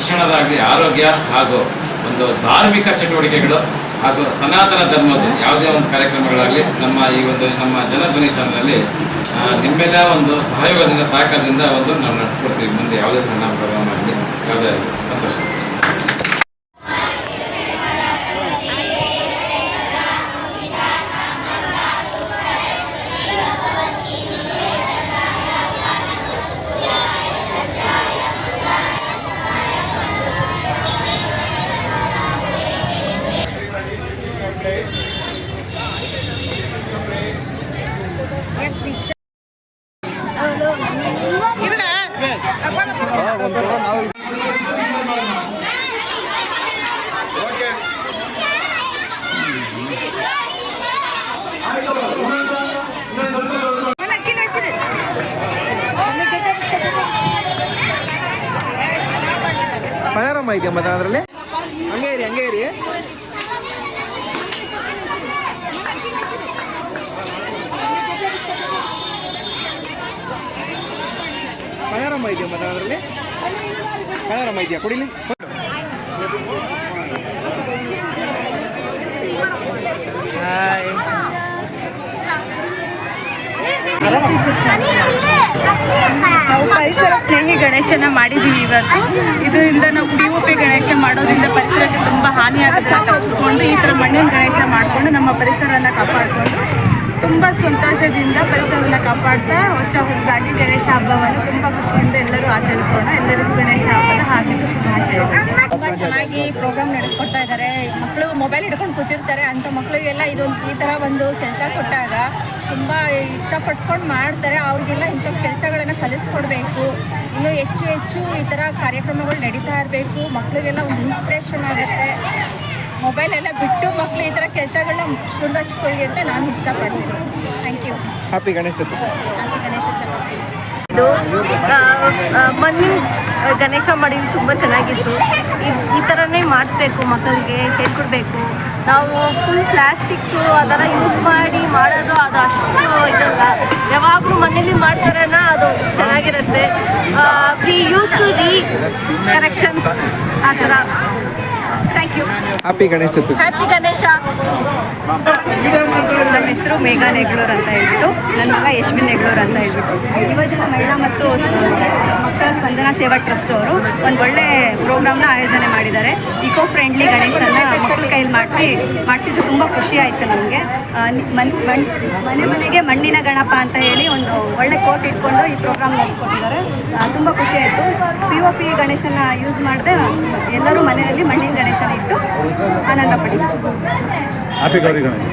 ಶಿಕ್ಷಣದಾಗಲಿ, ಆರೋಗ್ಯ ಹಾಗೂ ಒಂದು ಧಾರ್ಮಿಕ ಚಟುವಟಿಕೆಗಳು ಹಾಗೂ ಸನಾತನ ಧರ್ಮದ ಯಾವುದೇ ಒಂದು ಕಾರ್ಯಕ್ರಮಗಳಾಗಲಿ ನಮ್ಮ ಜನಧ್ವನಿ ಚಾನಲಲ್ಲಿ ನಿಮ್ಮೆಲ್ಲ ಒಂದು ಸಹಯೋಗದಿಂದ, ಸಹಕಾರದಿಂದ ನಾವು ನಡೆಸ್ಕೊಡ್ತೀವಿ. ಮುಂದೆ ಯಾವುದೇ ಸಣ್ಣ ಪ್ರೋಗ್ರಾಮ್ ಆಗಲಿ, ಯಾವುದೇ ಸಂತೋಷ. ಪಯಾರಮ್ಮ ಇದೆಯಾ ಮತ್ತೆ ಅದರಲ್ಲಿ? ಹಂಗೆ ಇರಿ ಪಯಾರಮ್ಮ ಇದೆಯಾ ಮತ್ತೆ ಅದರಲ್ಲಿ? ಪಯಾರಮ್ಮ ಇದೆಯಾ? ಕೊಡಿಲಿ. ನಾವು ಪರಿಸರ ಸ್ನೇಹಿ ಗಣೇಶನ ಮಾಡಿದ್ದೀವಿ ಇವತ್ತು. ಇದರಿಂದ ನಾವು POP ಗಣೇಶ ಮಾಡೋದ್ರಿಂದ ಪರಿಸರಕ್ಕೆ ತುಂಬ ಹಾನಿಯಾಗುತ್ತೆ ತಪ್ಪಿಸ್ಕೊಂಡು ಈ ಥರ ಮಣ್ಣಿನ ಗಣೇಶ ಮಾಡಿಕೊಂಡು ನಮ್ಮ ಪರಿಸರವನ್ನು ಕಾಪಾಡಿಕೊಂಡು ತುಂಬ ಸಂತೋಷದಿಂದ ಪರಿಸರವನ್ನು ಕಾಪಾಡ್ತಾ ಹೊಸದಾಗಿ ಗಣೇಶ ಹಬ್ಬವನ್ನು ತುಂಬ ಖುಷಿಯಿಂದ ಎಲ್ಲರೂ ಆಚರಿಸೋಣ. ಎಲ್ಲರಿಗೂ ಗಣೇಶ ಹಬ್ಬದ ಹಾರ್ದಿಕ ಶುಭಾಶಯಗಳು. ತುಂಬ ಚೆನ್ನಾಗಿ ಪ್ರೋಗ್ರಾಮ್ ನಡೆಸ್ಕೊಡ್ತಾ ಇದ್ದಾರೆ. ಮಕ್ಕಳು ಮೊಬೈಲ್ ಹಿಡ್ಕೊಂಡು ಕೂತಿರ್ತಾರೆ, ಅಂಥ ಮಕ್ಕಳಿಗೆಲ್ಲ ಈ ಥರ ಒಂದು ಕೆಲಸ ಕೊಟ್ಟಾಗ ತುಂಬ ಇಷ್ಟಪಟ್ಕೊಂಡು ಮಾಡ್ತಾರೆ. ಅವ್ರಿಗೆಲ್ಲ ಇಂಥ ಕೆಲಸಗಳನ್ನು ಕಲಿಸ್ಕೊಡ್ಬೇಕು. ಇನ್ನೂ ಹೆಚ್ಚು ಈ ಥರ ಕಾರ್ಯಕ್ರಮಗಳು ನಡೀತಾ ಇರಬೇಕು. ಮಕ್ಕಳಿಗೆಲ್ಲ ಒಂದು ಇನ್ಸ್ಪಿರೇಷನ್ ಆಗುತ್ತೆ. ಮೊಬೈಲೆಲ್ಲ ಬಿಟ್ಟು ಮಕ್ಕಳು ಈ ಥರ ಕೆಲಸಗಳನ್ನ ಮುಂದುವರಿಸ್ಕೊಳ್ಳಿ ಅಂತ ನಾನು ಇಷ್ಟಪಡ್ತೀನಿ. Thank you. Happy Ganesha Chaturthi. Happy Ganesha Chaturthi. ಇದು ಮಣ್ಣಿನ ಗಣೇಶ ಮಾಡಿದ್ದು ತುಂಬ ಚೆನ್ನಾಗಿತ್ತು. ಈ ಥರನೇ ಮಾಡಿಸ್ಬೇಕು, ಮಕ್ಕಳಿಗೆ ಹೇಳ್ಕೊಡ್ಬೇಕು. ನಾವು ಫುಲ್ ಪ್ಲಾಸ್ಟಿಕ್ಸು ಅದರ ಯೂಸ್ ಮಾಡಿ ಮಾಡೋದು ಅದು ಅಷ್ಟು ಇದಲ್ಲ. ಯಾವಾಗಲೂ ಮನೇಲಿ ಮಾಡ್ತಾರನ ಅದು ಚೆನ್ನಾಗಿರುತ್ತೆ. ವಿ ಯೂಸ್ ಟು ಕರೆಕ್ಷನ್ಸ್ ಆ ಥರ. Thank you. Happy Ganesha Chaturthi. Happy Ganesha. ನಮ್ಮ ಹೆಸರು ಮೇಘಾ ನೆಗ್ಳೂರ್ ಅಂತ ಹೇಳ್ಬಿಟ್ಟು, ನನ್ನ ಮಗ ಯಶ್ವಿನ್ ನೆಗ್ಳೂರ್ ಅಂತ ಹೇಳ್ಬಿಟ್ಟು. ಯುವಜನ ಮಹಿಳಾ ಮತ್ತು ಮಕ್ಕಳ ಸ್ಪಂದನಾ ಸೇವಾ ಟ್ರಸ್ಟ್ ಅವರು ಒಂದು ಒಳ್ಳೆ ಪ್ರೋಗ್ರಾಮ್ನ ಆಯೋಜನೆ ಮಾಡಿದ್ದಾರೆ. ಇಕೋ ಫ್ರೆಂಡ್ಲಿ ಗಣೇಶನ ಮಕ್ಕಳ ಕೈಯಲ್ಲಿ ಮಾಡಿಸಿದ್ದು ತುಂಬ ಖುಷಿ ಆಯಿತು ನಮಗೆ. ಮನೆಗೆ ಮಣ್ಣಿನ ಗಣಪ ಅಂತ ಹೇಳಿ ಒಂದು ಒಳ್ಳೆ ಕೋಟ್ ಇಟ್ಕೊಂಡು ಈ ಪ್ರೋಗ್ರಾಮ್ ನಡೆಸ್ಕೊಟ್ಟಿದ್ದಾರೆ. ತುಂಬ ಖುಷಿ ಆಯಿತು. POP ಗಣೇಶನ ಯೂಸ್ ಮಾಡದೆ ಎಲ್ಲರೂ ಮನೆಯಲ್ಲಿ ಮಣ್ಣಿನ ಗಣೇಶನ ಇಟ್ಟು ಆನಂದ ಪಡಿತಾರೆ.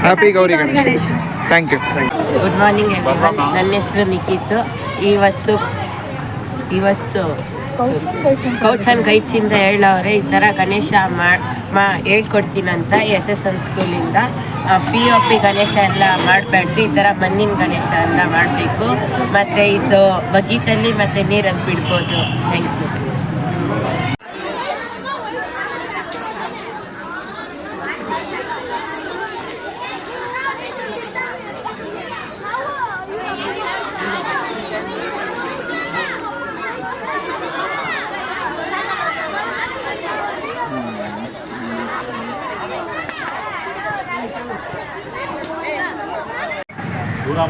Happy Gauri Ganesha. Thank you. Good morning everyone. ನನ್ನ ಹೆಸರು ನಿಖಿತ್. ಇವತ್ತು ಸ್ಕೌಟ್ಸ್ ಆ್ಯಂಡ್ ಗೈಡ್ಸಿಂದ ಹೇಳವ್ರೆ ಈ ಥರ ಗಣೇಶ ಹೇಳ್ಕೊಡ್ತೀನಂತ. SSM ಸ್ಕೂಲಿಂದ POP ಗಣೇಶ ಎಲ್ಲ ಮಾಡಬಾರ್ದು, ಈ ಥರ ಮಣ್ಣಿನ ಗಣೇಶ ಎಲ್ಲ ಮಾಡಬೇಕು. ಮತ್ತು ಇದು ಬಗೀಟಲ್ಲಿ ಮತ್ತು ನೀರಲ್ಲಿ ಬಿಡ್ಬೋದು. Thank you.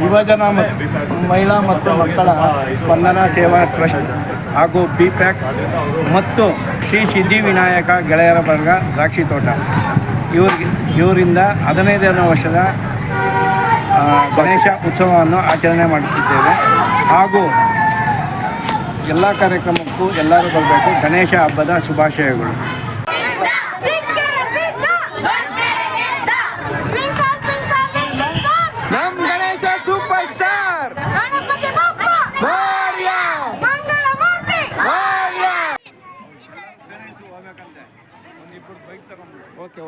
ಯುವಜನ ಮಹಿಳಾ ಮತ್ತು ಮಕ್ಕಳ ಸ್ಪಂದನಾ ಸೇವಾ ಟ್ರಸ್ಟ್ ಹಾಗೂ BPAC ಮತ್ತು ಶ್ರೀ ಸಿದ್ಧಿವಿನಾಯಕ ಗೆಳೆಯರ ಬಳಗ ದ್ರಾಕ್ಷಿ ತೋಟ ಇವರಿಂದ 15ನೇ ವರ್ಷದ ಗಣೇಶ ಉತ್ಸವವನ್ನು ಆಚರಣೆ ಮಾಡುತ್ತಿದ್ದೇವೆ. ಹಾಗೂ ಎಲ್ಲ ಕಾರ್ಯಕ್ರಮಕ್ಕೂ ಎಲ್ಲರೂ ಬರಬೇಕು. ಗಣೇಶ ಹಬ್ಬದ ಶುಭಾಶಯಗಳು.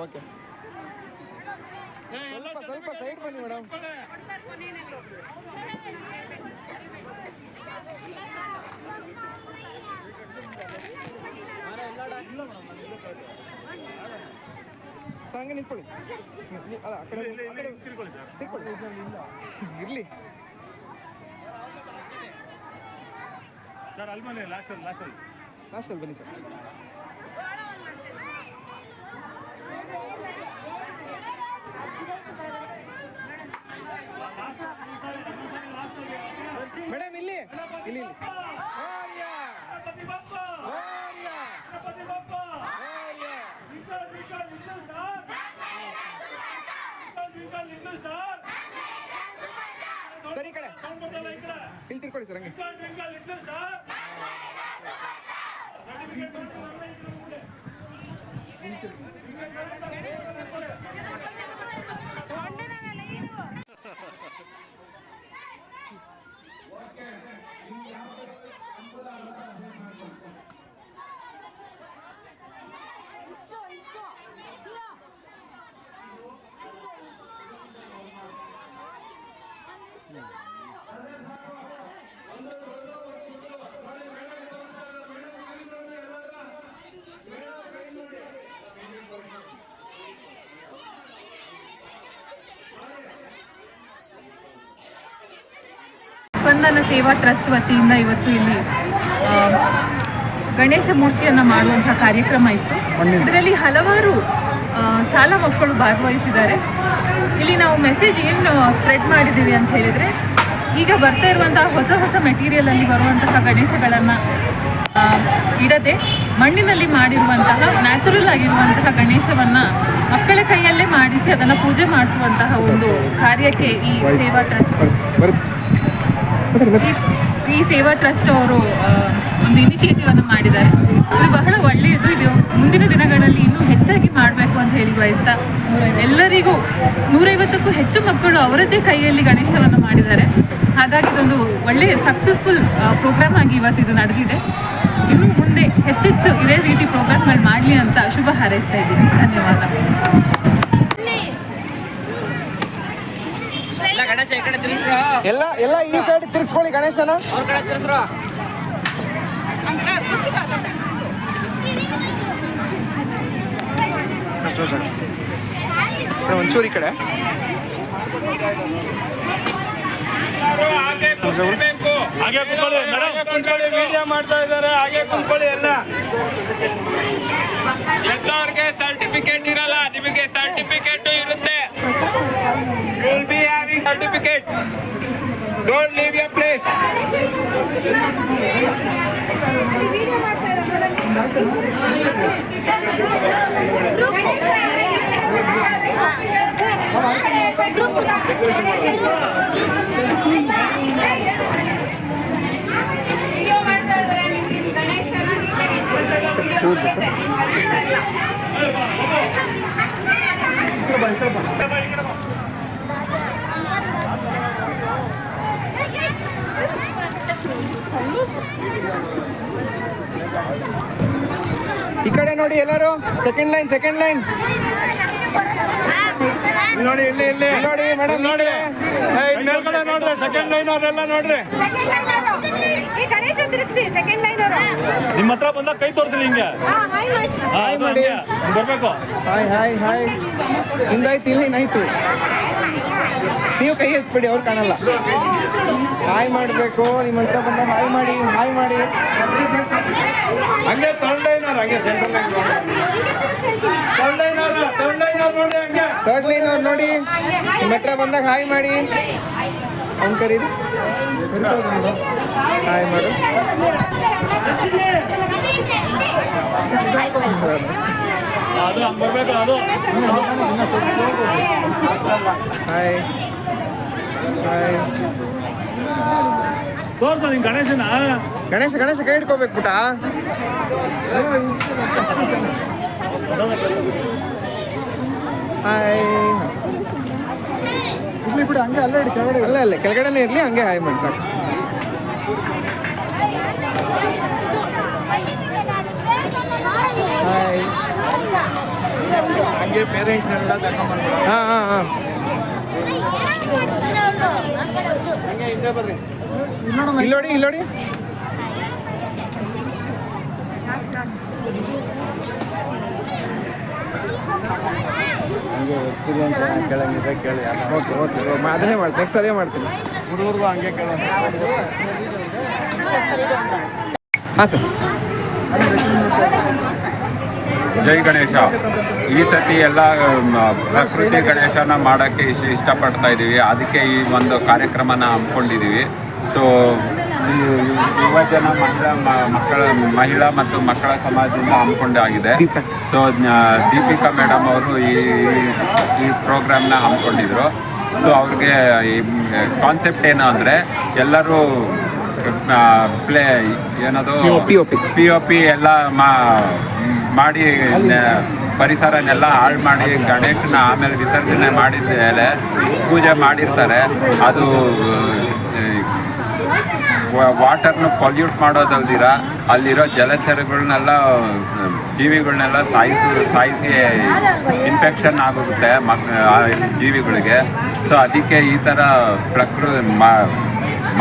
ಓಕೆ ಸ್ವಲ್ಪ ಸೈಡ್ ಬನ್ನಿ ಮೇಡಮ್. ಹಂಗೆ ನಿಂತ್ಕೊಳ್ಳಿ. ಅಲ್ಲ ಆ ಕಡೆ ತಿರ್ಕೊಳ್ಳಿ ಇರಲಿ ಸರ್. ಅಲ್ಲಿ ಲಾಸ್ಟಲ್ಲಿ ಬನ್ನಿ ಸರ್. ಮೇಡಮ್ ಇಲ್ಲಿ ಇಲ್ಲಿ ಮೋರ್ಯ ಮೋರ್ಯ ಸರಿ ಕಡೆ ಇಲ್ಲಿ ತಿರ್ಕೊಳ್ಳಿ ಸರ್ ಹಂಗೆ ಸ್ಪಂದನ ಸೇವಾ ಟ್ರಸ್ಟ್ ವತಿಯಿಂದ ಇವತ್ತು ಇಲ್ಲಿ ಗಣೇಶ ಮೂರ್ತಿಯನ್ನು ಮಾಡುವಂತಹ ಕಾರ್ಯಕ್ರಮ ಇತ್ತು. ಇದರಲ್ಲಿ ಹಲವಾರು ಶಾಲಾ ಮಕ್ಕಳು ಭಾಗವಹಿಸಿದ್ದಾರೆ. ಇಲ್ಲಿ ನಾವು ಮೆಸೇಜ್ ಏನು ಸ್ಪ್ರೆಡ್ ಮಾಡಿದ್ದೀವಿ ಅಂತ ಹೇಳಿದರೆ, ಈಗ ಬರ್ತಾ ಇರುವಂತಹ ಹೊಸ ಮೆಟೀರಿಯಲಲ್ಲಿ ಬರುವಂತಹ ಗಣೇಶಗಳನ್ನು ಇಡದೆ ಮಣ್ಣಿನಲ್ಲಿ ಮಾಡಿರುವಂತಹ ನ್ಯಾಚುರಲ್ ಆಗಿರುವಂತಹ ಗಣೇಶವನ್ನು ಮಕ್ಕಳ ಕೈಯಲ್ಲೇ ಮಾಡಿಸಿ ಅದನ್ನು ಪೂಜೆ ಮಾಡಿಸುವಂತಹ ಒಂದು ಕಾರ್ಯಕ್ಕೆ ಈ ಸೇವಾ ಟ್ರಸ್ಟ್ ಅವರು ಒಂದು ಇನಿಷಿಯೇಟಿವ್ ಅನ್ನು ಮಾಡಿದ್ದಾರೆ. ಇದು ಬಹಳ ಒಳ್ಳೆಯದು. ಇದು ಮುಂದಿನ ದಿನಗಳಲ್ಲಿ ಇನ್ನೂ ಹೆಚ್ಚಾಗಿ ಮಾಡಬೇಕು ಅಂತ ಹೇಳಿ ಬಯಸ್ತಾ, ಎಲ್ಲರಿಗೂ 150ಕ್ಕೂ ಹೆಚ್ಚು ಮಕ್ಕಳು ಅವರದ್ದೇ ಕೈಯಲ್ಲಿ ಗಣೇಶವನ್ನು ಮಾಡಿದ್ದಾರೆ. ಹಾಗಾಗಿ ಇದೊಂದು ಒಳ್ಳೆಯ ಸಕ್ಸಸ್ಫುಲ್ ಪ್ರೋಗ್ರಾಮ್ ಆಗಿ ಇವತ್ತು ಇದು ನಡೆದಿದೆ. ಇನ್ನು ಮುಂದೆ ಹೆಚ್ಚೆಚ್ಚು ಇದೇ ರೀತಿ ಪ್ರೋಗ್ರಾಮ್ಗಳು ಮಾಡಲಿ ಅಂತ ಶುಭ ಹಾರೈಸ್ತಾ ಇದ್ದೀನಿ. ಧನ್ಯವಾದ. ಎಲ್ಲ ಈ ಸೈಡ್ ತಿರ್ಗಿಸ್ಕೊಳ್ಳಿ ಗಣೇಶನ. ಒಂಚೂರು ಈ ಕಡೆ ಮೀಡಿಯಾ ಮಾಡ್ತಾ ಇದ್ದಾರೆ. ಹಾಗೆ ಕುಂತ್ಕೊಳ್ಳಿ. ಎಲ್ಲ ಎದ್ದವ್ರಿಗೆ ಸರ್ಟಿಫಿಕೇಟ್ ಇರಲ್ಲ, ನಿಮಗೆ ಸರ್ಟಿಫಿಕೇಟ್ ಇರುತ್ತೆ. Certificate. Don't leave your place. ಈ ಕಡೆ ನೋಡಿ ಎಲ್ಲರೂ. ಸೆಕೆಂಡ್ ಲೈನ್ ನೋಡಿ. ಇಲ್ಲಿ ನೋಡಿ ಮೇಡಮ್, ನೋಡಿ ಮೇಲ್ಗಡೆ ನೋಡ್ರಿ. ಸೆಕೆಂಡ್ ಲೈನ್ ಅವರೆಲ್ಲ ನೋಡ್ರಿ. ನಿಮ್ಮ ಹತ್ರ ಬಂದಾಗ ಕೈ ತೋರ್ತೀನಿ ಹಿಂಗೆ. ಹಾಯ್ ಮಾಡಿ ಬರ್ಬೇಕು. ಹಾಯ್ ಹಿಂದಾಯ್ತು, ಇಲ್ಲಿ ಆಯ್ತು. ನೀವು ಕೈ ಎತ್ಬಿಡಿ, ಅವ್ರು ಕಾಣಲ್ಲ. ಹಾಯ್ ಮಾಡಬೇಕು. ನಿಮ್ಮ ಹತ್ರ ಬಂದಾಗ ಹಾಯ್ ಮಾಡಿ. ಹಂಗೆ ಥರ್ಡ್ ಲೈನರ್ ನೋಡಿ. ನಿಮ್ಮ ಹತ್ರ ಬಂದಾಗ ಹಾಯ್ ಮಾಡಿ. ಅವ್ನು ಕರೀರಿ. ಹಾಯ್ ಮಾಡು. ಅದು ಹಂಗೆ ಬರ್ಬೇಕು. ಅದು ಹಾಯ್ ತೋರ್ಸ ನಿನ್ ಗಣೇಶನ. ಗಣೇಶ ಕೈ ಹಿಡ್ಕೋಬೇಕು ಪುಟ. ಹಾಯ್. ಇರ್ಲಿ ಬಿಡು, ಹಂಗೆ ಅಲ್ಲೇ ಇಡಿ. ಕೆಳಗಡೆ ಅಲ್ಲೇ ಕೆಳಗಡೆನೇ ಇರಲಿ. ಹಂಗೆ ಹಾಯ್ ಮಾಡಿ ಸಾಕು. ಹಾಯ್. ಹಂಗೆ ಪೇರೆಂಟ್ಸ್ ಎಲ್ಲ ತಗೊಂಡ್ಬಂದು ಹಾಂ ಹಂಗೆ ಹಿಂದೆ ಬರ್ರಿ. ಇಲ್ಲಿ ನೋಡಿ. ಹಂಗೆ ಎಕ್ಸ್ಪೀರಿಯನ್ಸ್ ಕೇಳಂಗಿದ್ರೆ ಕೇಳಿ. ಓಕೆ ಅದನ್ನೇ ಮಾಡ್ತೀನಿ. ನೆಕ್ಸ್ಟ್ ಅದೇ ಮಾಡ್ತೀನಿ. ಹುಡುಗರಿಗೂ ಹಂಗೆ ಕೇಳೋಣ. ಹಾಂ ಸರ್. ಜೈ ಗಣೇಶ. ಈ ಸತಿ ಎಲ್ಲ ಪ್ರಕೃತಿ ಗಣೇಶನ ಮಾಡೋಕ್ಕೆ ಇಷ್ಟಪಡ್ತಾ ಇದ್ದೀವಿ. ಅದಕ್ಕೆ ಈ ಒಂದು ಕಾರ್ಯಕ್ರಮನ ಹಮ್ಮಿಕೊಂಡಿದ್ದೀವಿ. ಸೊ ಯುವಜನ ಮಹಿಳಾ ಮತ್ತು ಮಕ್ಕಳ ಸಮಾಜದಿಂದ ಹಮ್ಮಿಕೊಂಡಾಗಿದೆ. ಸೊ ದೀಪಿಕಾ ಮೇಡಮ್ ಅವರು ಈ ಪ್ರೋಗ್ರಾಮ್ನ ಹಮ್ಮಿಕೊಂಡಿದ್ರು. ಸೊ ಅವ್ರಿಗೆ ಈ ಕಾನ್ಸೆಪ್ಟ್ ಏನು ಅಂದರೆ ಎಲ್ಲರೂ ಏನದು POP ಎಲ್ಲ ಮಾಡಿ ಪರಿಸರನೆಲ್ಲ ಹಾಳು ಮಾಡಿ ಗಣೇಶನ ಆಮೇಲೆ ವಿಸರ್ಜನೆ ಮಾಡಿದ ಮೇಲೆ ಪೂಜೆ ಮಾಡಿರ್ತಾರೆ. ಅದು ವಾಟರ್ನ ಪೊಲ್ಯೂಟ್ ಮಾಡೋದಲ್ದಿರ ಅಲ್ಲಿರೋ ಜಲಚರಗಳನ್ನೆಲ್ಲ ಜೀವಿಗಳನ್ನೆಲ್ಲ ಸಾಯಿಸಿ ಇನ್ಫೆಕ್ಷನ್ ಆಗೋಗುತ್ತೆ ಜೀವಿಗಳಿಗೆ. ಸೊ ಅದಕ್ಕೆ ಈ ಥರ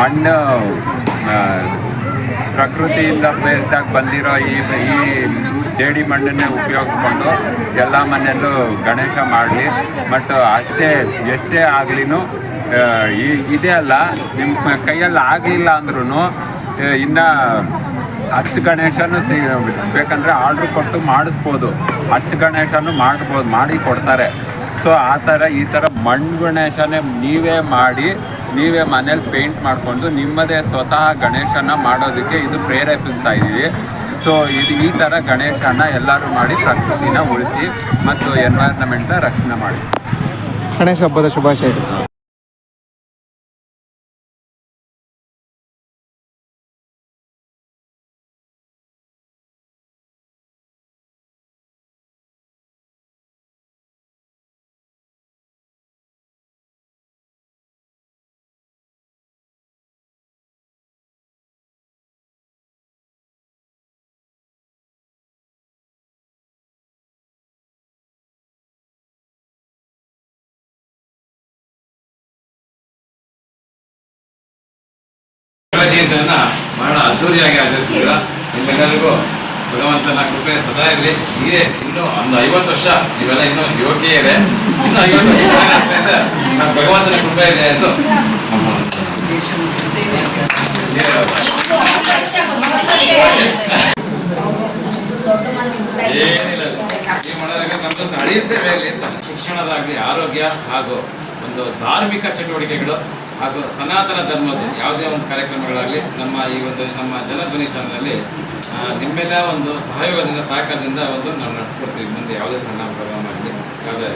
ಮಣ್ಣು ಪ್ರಕೃತಿಯಿಂದ ಬೇಸ್ದಾಗಿ ಬಂದಿರೋ ಈ ಜೇಡಿ ಮಣ್ಣನ್ನೇ ಉಪಯೋಗಿಸ್ಕೊಂಡು ಎಲ್ಲ ಮನೆಯಲ್ಲೂ ಗಣೇಶ ಮಾಡಲಿ. ಬಟ್ ಎಷ್ಟೇ ಆಗಲಿನೂ ಇದೇ ಅಲ್ಲ, ನಿಮ್ಮ ಕೈಯಲ್ಲಿ ಆಗಲಿಲ್ಲ ಅಂದ್ರೂ ಇನ್ನು ಹಚ್ಚ ಗಣೇಶನೂ ಬೇಕಂದರೆ ಆರ್ಡ್ರ್ ಕೊಟ್ಟು ಮಾಡಿಸ್ಬೋದು. ಹಚ್ಚ ಗಣೇಶನೂ ಮಾಡಿ ಕೊಡ್ತಾರೆ. ಸೊ ಈ ಥರ ಮಣ್ಣು ಗಣೇಶನೇ ನೀವೇ ಮನೇಲಿ ಪೇಂಟ್ ಮಾಡಿಕೊಂಡು ನಿಮ್ಮದೇ ಸ್ವತಃ ಗಣೇಶನ ಮಾಡೋದಕ್ಕೆ ಇದು ಪ್ರೇರೇಪಿಸ್ತಾ ಇದ್ದೀವಿ. ಸೊ ಈ ಥರ ಗಣೇಶನ ಎಲ್ಲರೂ ಮಾಡಿ ಪ್ರಕೃತಿನ ಉಳಿಸಿ ಮತ್ತು ಎನ್ವೈರ್ನಮೆಂಟ್ನ ರಕ್ಷಣೆ ಮಾಡಿ. ಗಣೇಶ ಹಬ್ಬದ ಶುಭಾಶಯಗಳು. ಜಯಂತಿಯನ್ನ ಬಹಳ ಅದ್ದೂರಿಯಾಗಿ ಆಚರಿಸಿದ್ರ. ನಿಮ್ಮೆಲ್ಲರಿಗೂ ಭಗವಂತನ ಕೃಪೆ ಸದಾ ಇರಲಿ. ಹೀಗೆ ಇನ್ನೂ ಒಂದು 50 ವರ್ಷ ನೀವೆಲ್ಲ ಇನ್ನೂ ಯುವಕಿಯರೇ, ಇನ್ನೂ 50 ವರ್ಷ ಭಗವಂತನ ಕೃಪೆ ಇದೆ ಎಂದು ಏನಿಲ್ಲ. ಈ ಮಾಡೋದಕ್ಕೆ ನಮ್ದೊಂದು ಹಳಿ ಸೇವೆ ಇರಲಿ ಅಂತ ಶಿಕ್ಷಣದಾಗಲಿ, ಆರೋಗ್ಯ ಹಾಗೂ ಒಂದು ಧಾರ್ಮಿಕ ಚಟುವಟಿಕೆಗಳು ಹಾಗೂ ಸನಾತನ ಧರ್ಮದ್ದು ಯಾವುದೇ ಒಂದು ಕಾರ್ಯಕ್ರಮಗಳಾಗಲಿ ನಮ್ಮ ಜನಧ್ವನಿ ಚಾನಲಲ್ಲಿ ನಿಮ್ಮೆಲ್ಲ ಒಂದು ಸಹಯೋಗದಿಂದ ಸಹಕಾರದಿಂದ ನಾವು ನಡೆಸ್ಕೊಡ್ತೀವಿ. ಮುಂದೆ ಯಾವುದೇ ಸಣ್ಣ ಪ್ರೋಗ್ರಾಮ್ ಆಗಲಿ ಯಾವುದೇ